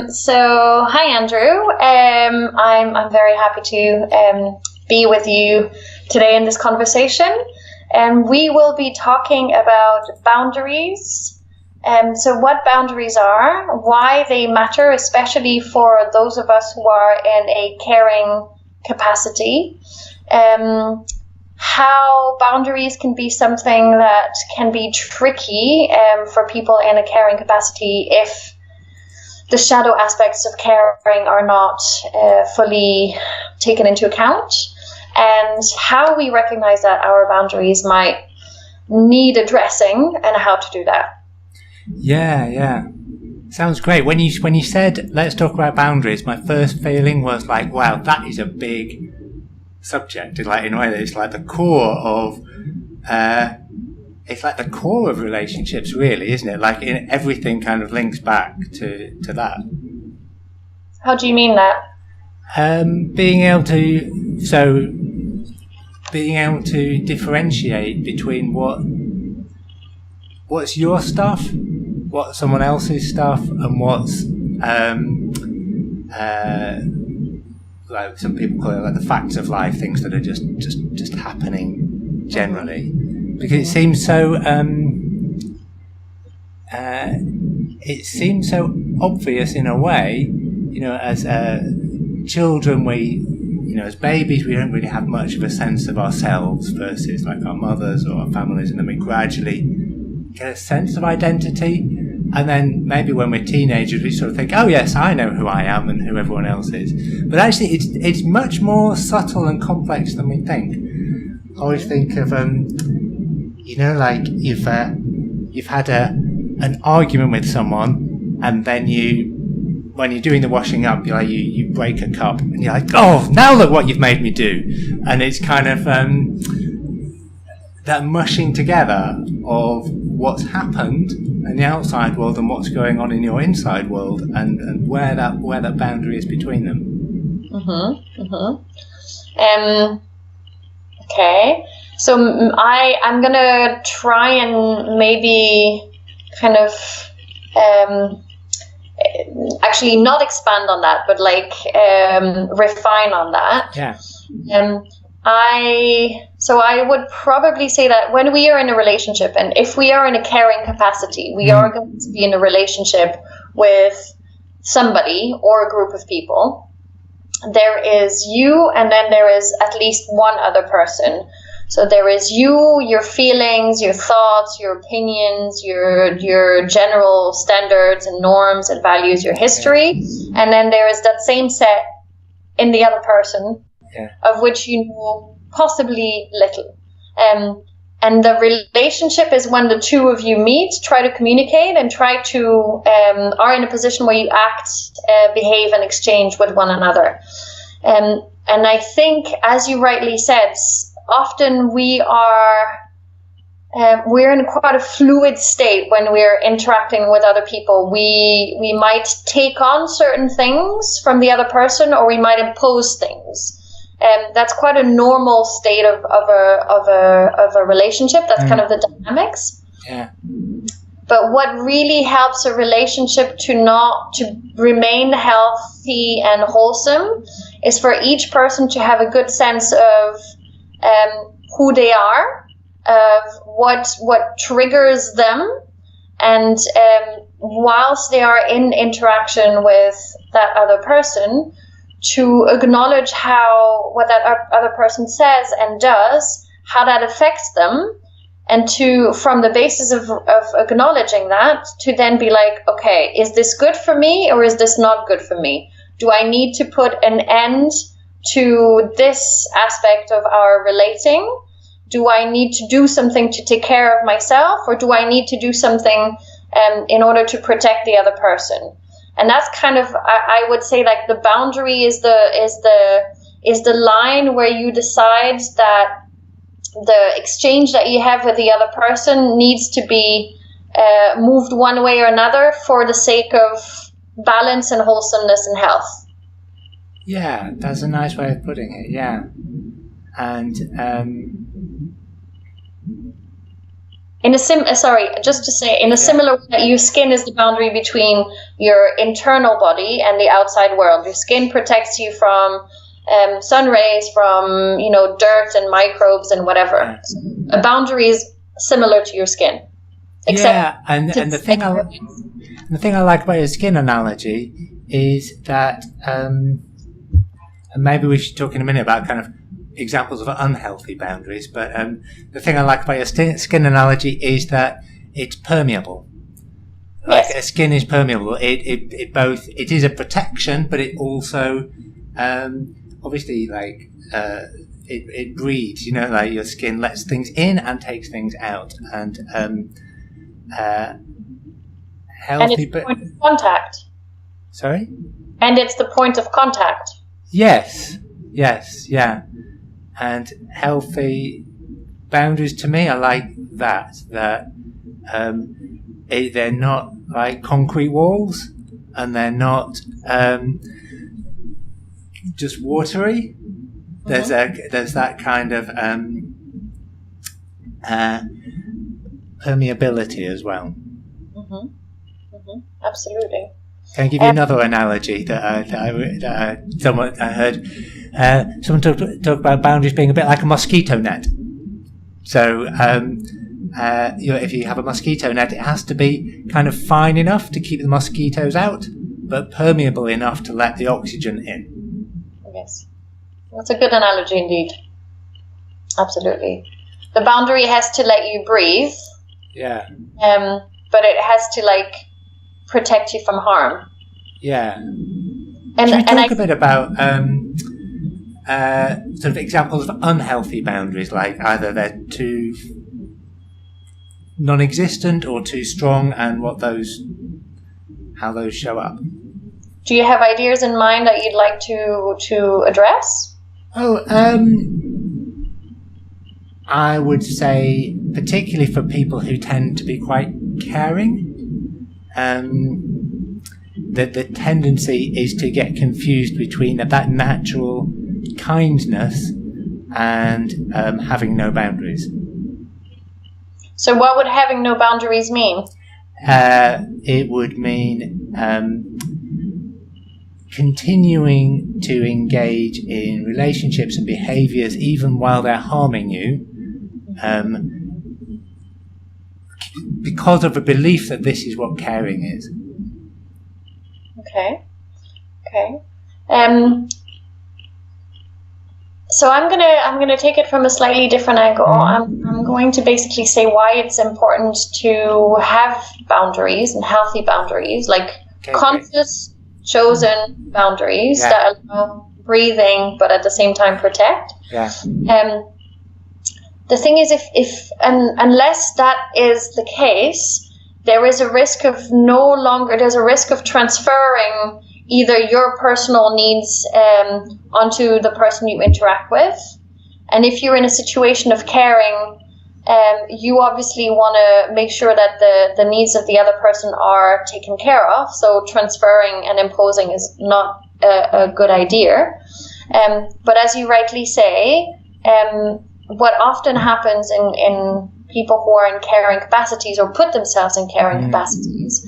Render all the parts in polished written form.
So, hi Andrew. I'm very happy to be with you today in this conversation. And we will be talking about boundaries. So what boundaries are, why they matter, especially for those of us who are in a caring capacity. How boundaries can be something that can be tricky for people in a caring capacity if the shadow aspects of caring are not fully taken into account, and how we recognize that our boundaries might need addressing and how to do that. Yeah. Sounds great. When you said, let's talk about boundaries, my first feeling was like, wow, that is a big subject. Like, in a way, it's like the core of relationships, really, isn't it? Like, everything kind of links back to that. How do you mean that? Being able to differentiate between what's your stuff, what's someone else's stuff, and what's like some people call it, like the facts of life, things that are just happening generally. Because it seems so obvious in a way, as children, as babies, we don't really have much of a sense of ourselves versus like our mothers or our families, and then we gradually get a sense of identity. And then maybe when we're teenagers, we sort of think, oh yes, I know who I am and who everyone else is. But actually, it's much more subtle and complex than we think. I always think of, like you've had an argument with someone, and then when you're doing the washing up, you break a cup, and you're like, oh, now look what you've made me do. And it's kind of that mushing together of what's happened in the outside world and what's going on in your inside world, and where that boundary is between them. Okay, so I'm gonna try and maybe kind of actually not expand on that, but like refine on that. Yeah. I would probably say that when we are in a relationship, and if we are in a caring capacity, we are going to be in a relationship with somebody or a group of people. There is you, and then there is at least one other person. So there is you, your feelings, your thoughts, your opinions, your general standards and norms and values, your history, and then there is that same set in the other person. Yeah. Of which you know possibly little. And the relationship is when the two of you meet, try to communicate, and try to are in a position where you act, behave, and exchange with one another. And I think, as you rightly said, often we're in quite a fluid state when we're interacting with other people. We might take on certain things from the other person, or we might impose things. That's quite a normal state of a relationship. That's kind of the dynamics. Yeah. But what really helps a relationship to remain healthy and wholesome is for each person to have a good sense of who they are, of what triggers them, and whilst they are in interaction with that other person, to acknowledge what that other person says and does, how that affects them, and to, from the basis of acknowledging that, to then be like, okay, is this good for me or is this not good for me? Do I need to put an end to this aspect of our relating? Do I need to do something to take care of myself, or do I need to do something in order to protect the other person? And that's kind of, I would say, like the boundary is the line where you decide that the exchange that you have with the other person needs to be moved one way or another for the sake of balance and wholesomeness and health. Yeah, that's a nice way of putting it. Yeah, and in a similar way that your skin is the boundary between your internal body and the outside world. Your skin protects you from sun rays, from dirt and microbes and whatever. A boundary is similar to your skin. Yeah, and the thing I like about your skin analogy is that, and maybe we should talk in a minute about kind of examples of unhealthy boundaries, but the thing I like about your skin analogy is that it's permeable. Like a skin is permeable. It is a protection, but it also obviously like it breathes. Like your skin lets things in and takes things out, and healthy. And it's the point of contact. Sorry. And it's the point of contact. Yes. Yeah. And healthy boundaries, to me, I like that they're not like concrete walls, and they're not just watery. There's that kind of permeability as well. Absolutely. Can I give you another analogy that I heard? Someone talk about boundaries being a bit like a mosquito net. So, if you have a mosquito net, it has to be kind of fine enough to keep the mosquitoes out, but permeable enough to let the oxygen in. Yes, that's a good analogy indeed. Absolutely. The boundary has to let you breathe. Yeah. But it has to protect you from harm. Yeah. Can you talk a bit about sort of examples of unhealthy boundaries, like either they're too non-existent or too strong, and how those show up? Do you have ideas in mind that you'd like to address? I would say, particularly for people who tend to be quite caring, that the tendency is to get confused between that natural kindness and having no boundaries. So what would having no boundaries mean? It would mean continuing to engage in relationships and behaviours even while they're harming you, because of a belief that this is what caring is. Okay. So I'm gonna take it from a slightly different angle. I'm going to basically say why it's important to have boundaries and healthy boundaries, conscious, chosen boundaries that allow breathing, but at the same time protect. Yeah. The thing is, unless that is the case, there's a risk of transferring either your personal needs onto the person you interact with. And if you're in a situation of caring, you obviously want to make sure that the needs of the other person are taken care of. So transferring and imposing is not a good idea. But as you rightly say, what often happens in people who are in caring capacities or put themselves in caring capacities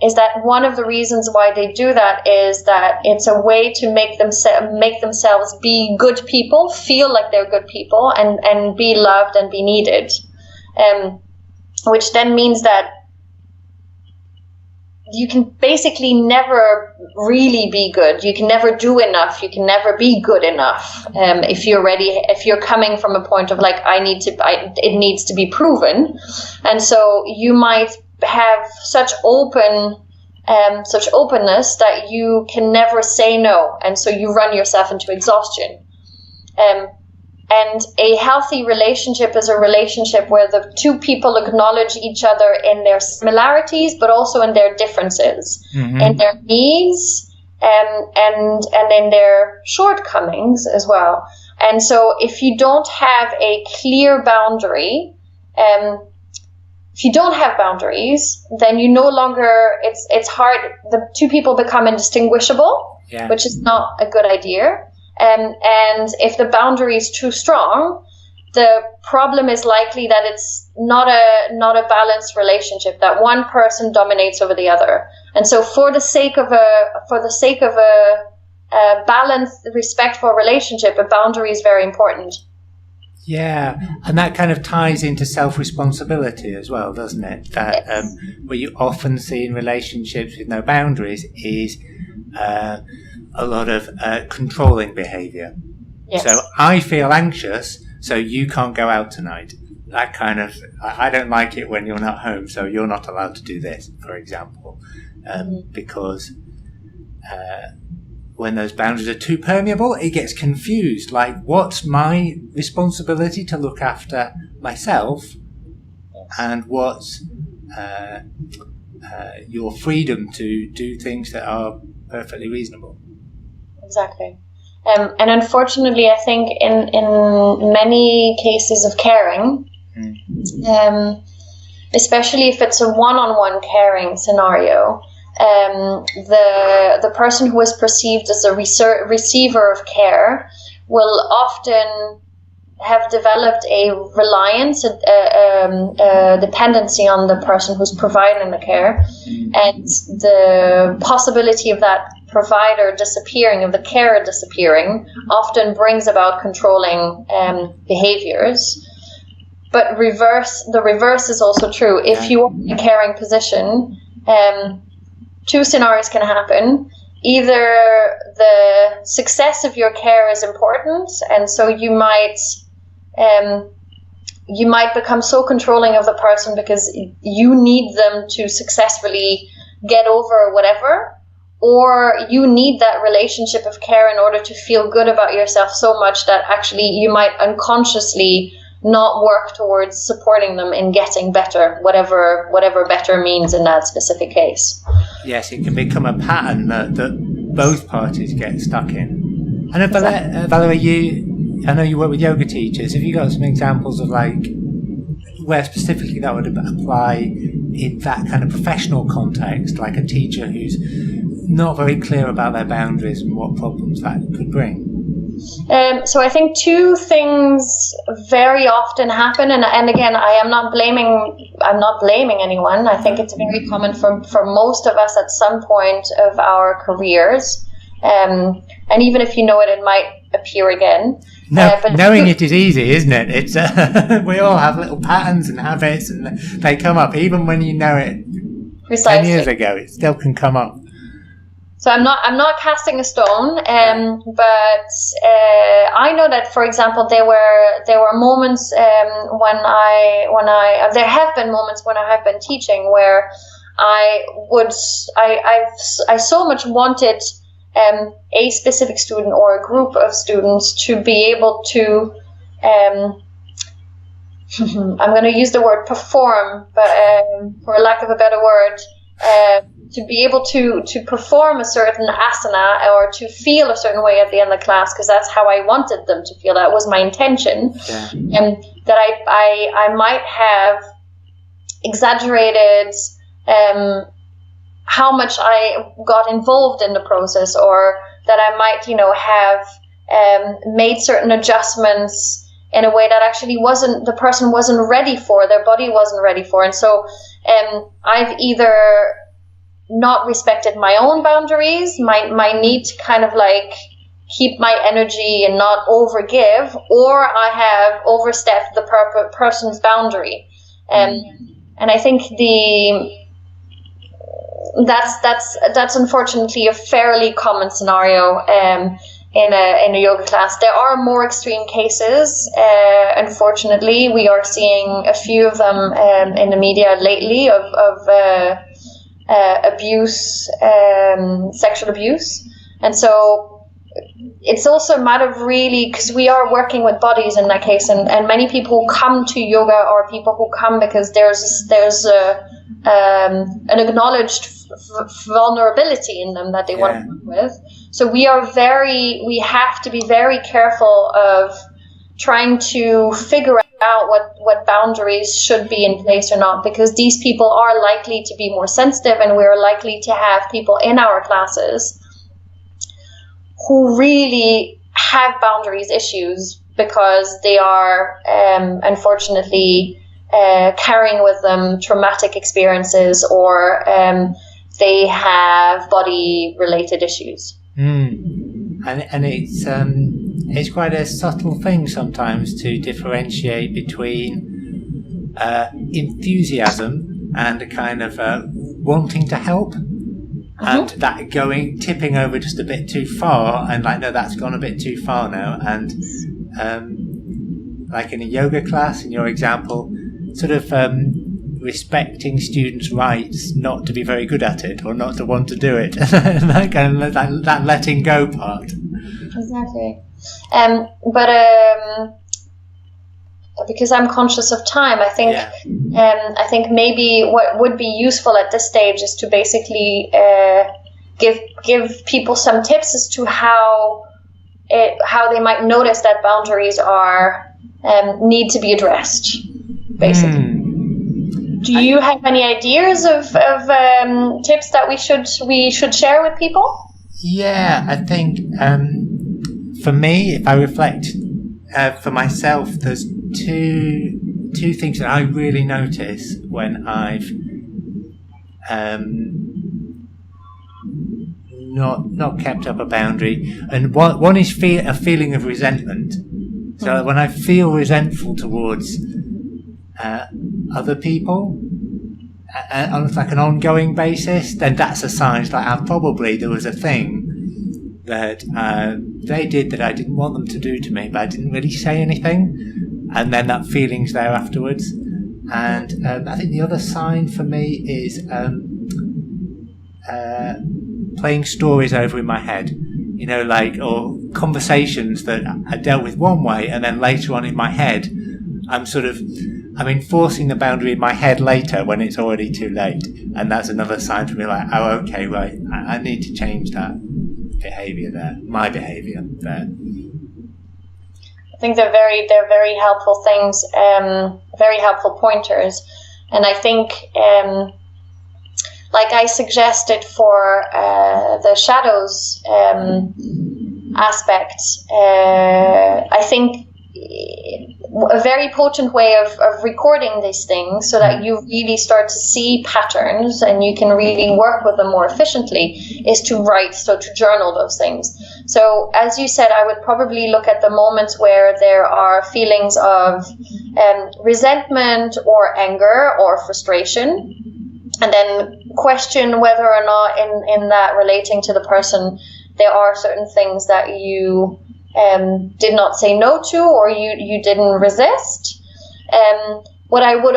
is that one of the reasons why they do that is that it's a way to make themselves be good people, feel like they're good people, and be loved and be needed, which then means that you can basically never really be good. You can never do enough. You can never be good enough. If you're coming from a point of it needs to be proven. And so you might have such openness that you can never say no. And so you run yourself into exhaustion. And a healthy relationship is a relationship where the two people acknowledge each other in their similarities, but also in their differences, in their needs, and in their shortcomings as well. And so if you don't have a clear boundary, if you don't have boundaries, then you no longer, it's hard, the two people become indistinguishable, which is not a good idea. And if the boundary is too strong, the problem is likely that it's not a balanced relationship, that one person dominates over the other. And so for the sake of a balanced, respectful relationship, a boundary is very important. Yeah, and that kind of ties into self-responsibility as well, doesn't it? That Yes. what you often see in relationships with no boundaries is a lot of controlling behaviour. Yes. So I feel anxious, so you can't go out tonight. That kind of, I don't like it when you're not home, so you're not allowed to do this, for example, because when those boundaries are too permeable, it gets confused. Like, what's my responsibility to look after myself, and what's your freedom to do things that are perfectly reasonable? Exactly. And unfortunately, I think in many cases of caring, especially if it's a one-on-one caring scenario, the person who is perceived as a receiver of care will often have developed a reliance, a dependency on the person who's providing the care, and the possibility of that provider disappearing, of the carer disappearing, often brings about controlling behaviors. But the reverse is also true. If you are in a caring position, two scenarios can happen. Either the success of your care is important, and so you might become so controlling of the person because you need them to successfully get over whatever, or you need that relationship of care in order to feel good about yourself so much that actually you might unconsciously not work towards supporting them in getting better, whatever better means in that specific case. Yes, it can become a pattern that both parties get stuck in. I know, Valerie, I know you work with yoga teachers. Have you got some examples of like where specifically that would apply in that kind of professional context, like a teacher who's not very clear about their boundaries and what problems that could bring? So I think two things very often happen, and again, I'm not blaming anyone. I think it's very common for most of us at some point of our careers, and even if you know it, it might appear again. No, but knowing it is easy, isn't it? It's we all have little patterns and habits, and they come up even when you know it. Precisely. 10 years ago, it still can come up. So I'm not casting a stone, but I know that, for example, there were moments there have been moments when I have been teaching where I so much wanted a specific student or a group of students to be able to I'm going to use the word perform, but for lack of a better word, to be able to perform a certain asana or to feel a certain way at the end of the class, because that's how I wanted them to feel. That was my intention. Yeah. And that I might have exaggerated how much I got involved in the process, or that I might, have made certain adjustments in a way that actually the person wasn't ready for, their body wasn't ready for. And so I've either not respected my own boundaries, my need to kind of like keep my energy and not overgive, or I have overstepped the person's boundary. And I think that's unfortunately a fairly common scenario in a yoga class. There are more extreme cases. Unfortunately, we are seeing a few of them in the media lately of abuse, sexual abuse. And so it's also a matter of really, because we are working with bodies in that case, and many people who come to yoga are people who come because there's an acknowledged vulnerability in them that they want to work with. So we have to be very careful of trying to figure out what boundaries should be in place or not, because these people are likely to be more sensitive, and we're likely to have people in our classes who really have boundaries issues because they are unfortunately carrying with them traumatic experiences, or they have body-related issues. And it's quite a subtle thing sometimes to differentiate between enthusiasm and a kind of wanting to help, and that tipping over just a bit too far, and like, no, that's gone a bit too far now. And like in a yoga class, in your example, sort of respecting students' rights not to be very good at it, or not to want to do it, that kind of that letting go part. Exactly. But because I'm conscious of time, I think maybe what would be useful at this stage is to basically give people some tips as to how they might notice that boundaries are need to be addressed, basically. Do you have any ideas of tips that we should share with people? Yeah, I think for me, if I reflect for myself, there's two things that I really notice when I've not kept up a boundary, and one is a feeling of resentment. So when I feel resentful towards other people on like an ongoing basis, then that's a sign. It's like there was a thing that they did that I didn't want them to do to me, but I didn't really say anything, and then that feeling's there afterwards. And I think the other sign for me is playing stories over in my head, or conversations that I dealt with one way, and then later on in my head I'm enforcing the boundary in my head later when it's already too late. And that's another sign for me, like, oh, okay, right, I need to change that behaviour there, my behaviour there. I think they're very helpful things, very helpful pointers. And I think, like I suggested for the shadows aspect, I think a very potent way of recording these things, so that you really start to see patterns and you can really work with them more efficiently, is to write, so to journal those things. So as you said, I would probably look at the moments where there are feelings of resentment or anger or frustration, and then question whether or not in that relating to the person there are certain things that you did not say no to, or you didn't resist. What I would,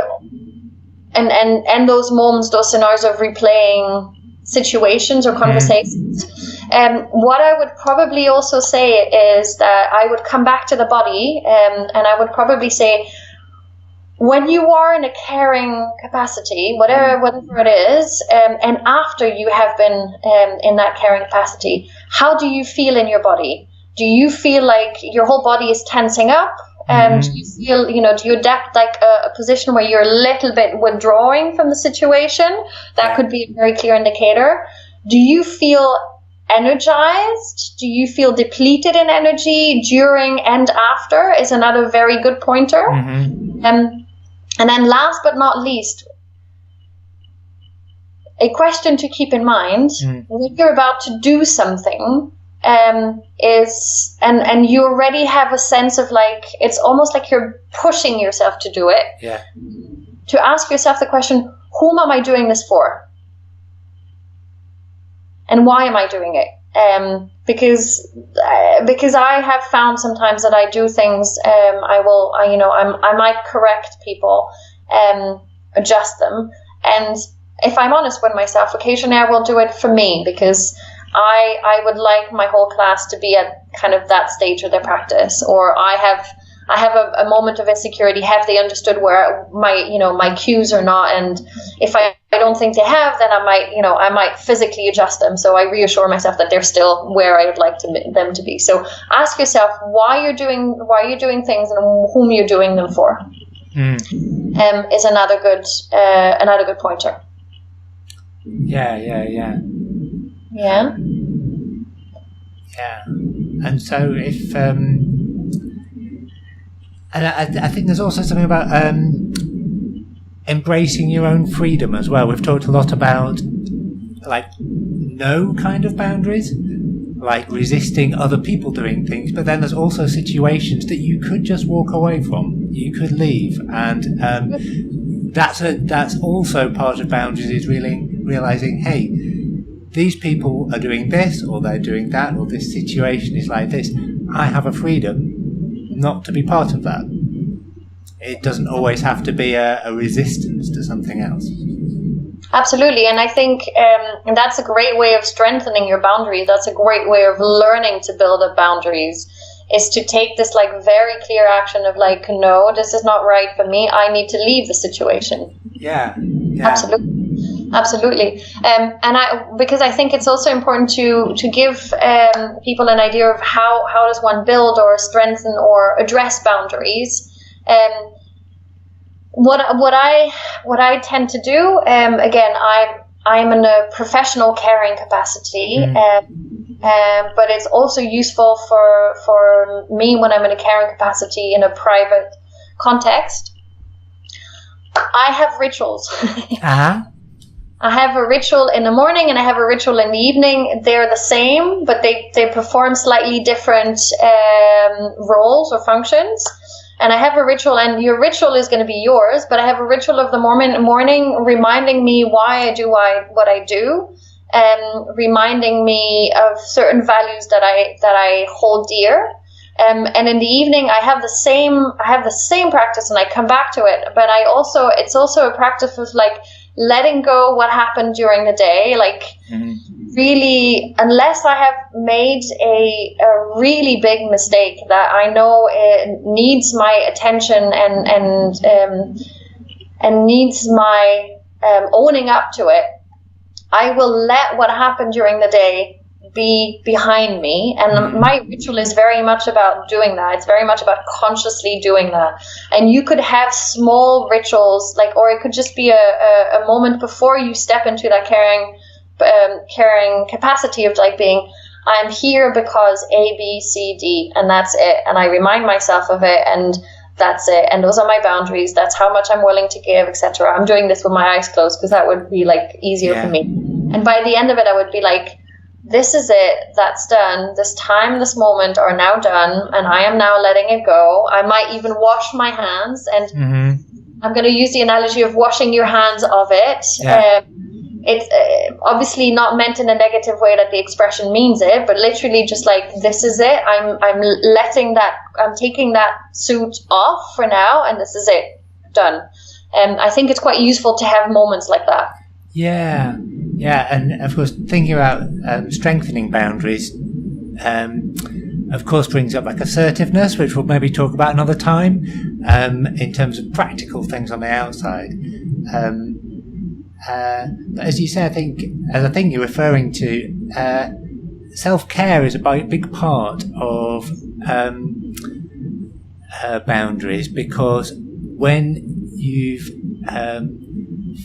and those moments, those scenarios of replaying situations or conversations. What I would probably also say is that I would come back to the body, and I would probably say, when you are in a caring capacity, whatever it is, and after you have been in that caring capacity, how do you feel in your body? Do you feel like your whole body is tensing up? Do you feel, do you adapt like a position where you're a little bit withdrawing from the situation? That could be a very clear indicator. Do you feel energized? Do you feel depleted in energy during and after? Is another very good pointer. And then last but not least, a question to keep in mind when you're about to do something is, and you already have a sense of like, it's almost like you're pushing yourself to do it. Yeah. To ask yourself the question, whom am I doing this for? And why am I doing it? Because I have found sometimes that I do things, I might correct people, adjust them. And if I'm honest with myself, occasionally I will do it for me, because I would like my whole class to be at kind of that stage of their practice, or I have a moment of insecurity. Have they understood where my cues are not? And if I don't think they have, then I might physically adjust them, so I reassure myself that they're still where I would like them to be. So ask yourself why you're doing things and whom you're doing them for. Is another good pointer. Yeah. And so if And I think there's also something about embracing your own freedom as well. We've talked a lot about like no kind of boundaries, like resisting other people doing things, but then there's also situations that you could just walk away from. You could leave, and that's also part of boundaries, is really realizing, hey, these people are doing this, or they're doing that, or this situation is like this. I have a freedom not to be part of that. It doesn't always have to be a resistance to something else. Absolutely, and I think that's a great way of strengthening your boundaries. That's a great way of learning to build up boundaries, is to take this like very clear action of like, no, this is not right for me. I need to leave the situation. Yeah. Absolutely. Because I think it's also important to give people an idea of how does one build or strengthen or address boundaries. What I tend to do, again, I'm in a professional caring capacity, but it's also useful for me when I'm in a caring capacity in a private context. I have rituals. Uh-huh. I have a ritual in the morning and I have a ritual in the evening. They're the same, but they perform slightly different roles or functions. And I have a ritual, and your ritual is going to be yours, but I have a ritual of the morning reminding me why I do what I do, reminding me of certain values that I hold dear. And in the evening, I have the same practice, and I come back to it. But it's also a practice of like letting go what happened during the day, like really, unless I have made a really big mistake that I know it needs my attention and needs my owning up to it, I will let what happened during the day be behind me. And my ritual is very much about doing that. It's very much about consciously doing that. And you could have small rituals, like, or it could just be a moment before you step into that caring capacity of like being, I'm here because A, B, C, D, and that's it. And I remind myself of it, and that's it. And those are my boundaries. That's how much I'm willing to give, etc. I'm doing this with my eyes closed because that would be like easier for me. And by the end of it, I would be like, this is it, that's done, this time, this moment are now done, and I am now letting it go. I might even wash my hands, and I'm going to use the analogy of washing your hands of it. Yeah. It's obviously not meant in a negative way that the expression means it, but literally just like, this is it, I'm taking that suit off for now, and this is it, done. I think it's quite useful to have moments like that. Yeah, and of course, thinking about strengthening boundaries, of course, brings up like assertiveness, which we'll maybe talk about another time, in terms of practical things on the outside. But as you say, I think you're referring to, self-care is a big part of boundaries, because when you've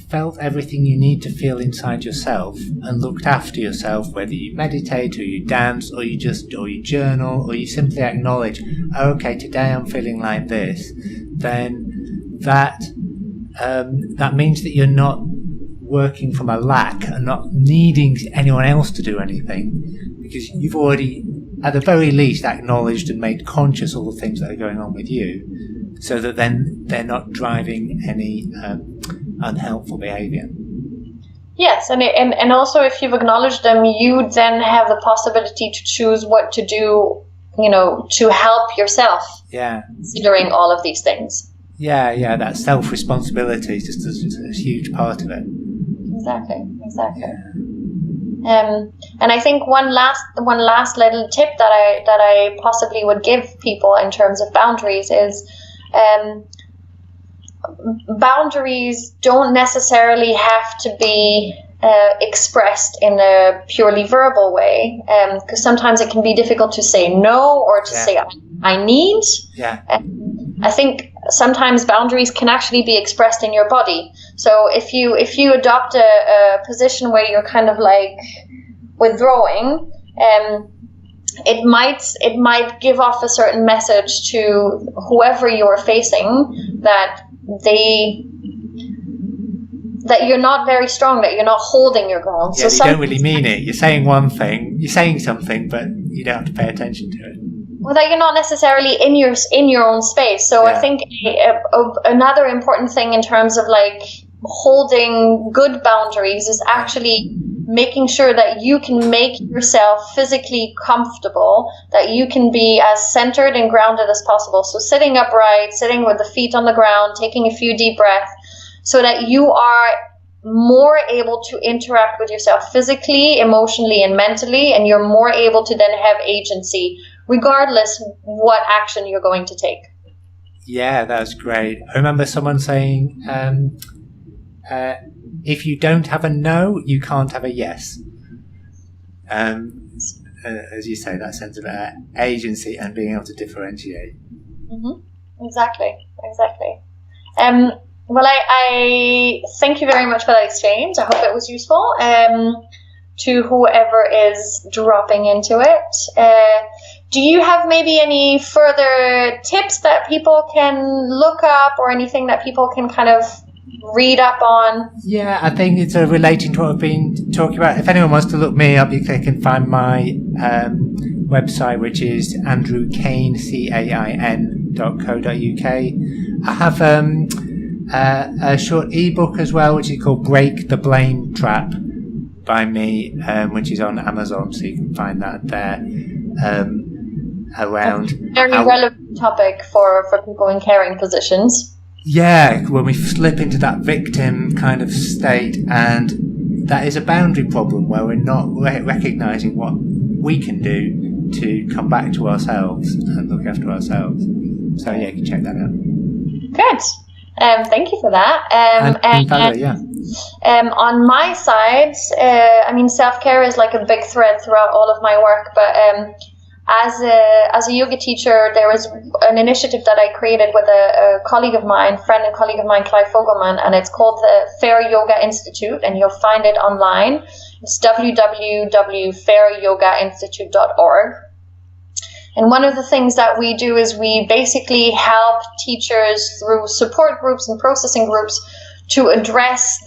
felt everything you need to feel inside yourself and looked after yourself, whether you meditate or you dance or you journal or you simply acknowledge, oh, okay, today I'm feeling like this, then that means that you're not working from a lack and not needing anyone else to do anything, because you've already, at the very least, acknowledged and made conscious all the things that are going on with you, so that then they're not driving any unhelpful behaviour. Yes, and also if you've acknowledged them, you then have the possibility to choose what to do, to help yourself. Yeah. Considering all of these things. Yeah, that self-responsibility is just a huge part of it. Exactly. Yeah. And I think one last little tip that I possibly would give people in terms of boundaries is, boundaries don't necessarily have to be expressed in a purely verbal way, because sometimes it can be difficult to say no or to say I need. Yeah. I think sometimes boundaries can actually be expressed in your body. So if you adopt a position where you're kind of like withdrawing, it might give off a certain message to whoever you're facing that you're not very strong, that you're not holding your ground. Yeah, so you don't really mean it. You're saying one thing, you're saying something, but you don't have to pay attention to it. Well, that you're not necessarily in your own space. So I think another important thing in terms of like holding good boundaries is actually making sure that you can make yourself physically comfortable, that you can be as centered and grounded as possible. So sitting upright, sitting with the feet on the ground, taking a few deep breaths, so that you are more able to interact with yourself physically, emotionally, and mentally, and you're more able to then have agency, regardless what action you're going to take. Yeah, that's great. I remember someone saying, if you don't have a no, you can't have a yes. As you say, that sense of agency and being able to differentiate. Mm-hmm. Exactly. Well, I thank you very much for that exchange. I hope it was useful to whoever is dropping into it. Do you have maybe any further tips that people can look up, or anything that people can kind of read up on? Yeah, I think it's relating to what I've been talking about. If anyone wants to look me up, they can find my website, which is andrewcain, CAIN.co.uk. I have a short ebook as well, which is called Break the Blame Trap by me, which is on Amazon, so you can find that there. Around a very relevant topic for people in caring positions. Yeah, when we slip into that victim kind of state, and that is a boundary problem where we're not recognising what we can do to come back to ourselves and look after ourselves. So yeah, you can check that out. Good. Thank you for that. And Valerie, on my side, self-care is like a big thread throughout all of my work, but as a yoga teacher, there was an initiative that I created with a friend and colleague of mine, Clive Fogelman, and it's called the Fair Yoga Institute, and you'll find it online. It's www.fairyogainstitute.org. And one of the things that we do is we basically help teachers through support groups and processing groups to address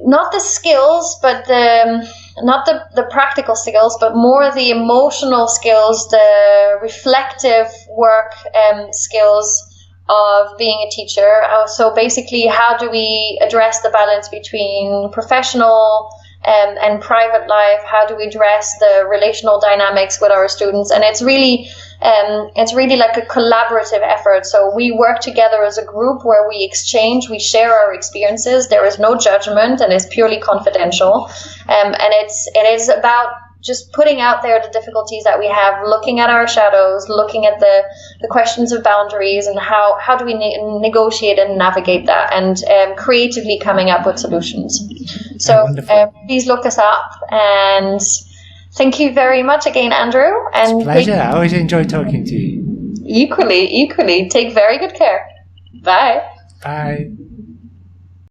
not the skills, but not the practical skills, but more the emotional skills, the reflective work skills of being a teacher. So basically, how do we address the balance between professional and private life? How do we address the relational dynamics with our students? And it's really like a collaborative effort. So we work together as a group where we exchange, we share our experiences. There is no judgment, and it's purely confidential. And it is about just putting out there the difficulties that we have, looking at our shadows, looking at the questions of boundaries, and how do we negotiate and navigate that, and creatively coming up with solutions. So please look us up, and thank you very much again, Andrew. And it's a pleasure. I always enjoy talking to you. Equally. Take very good care. Bye. Bye.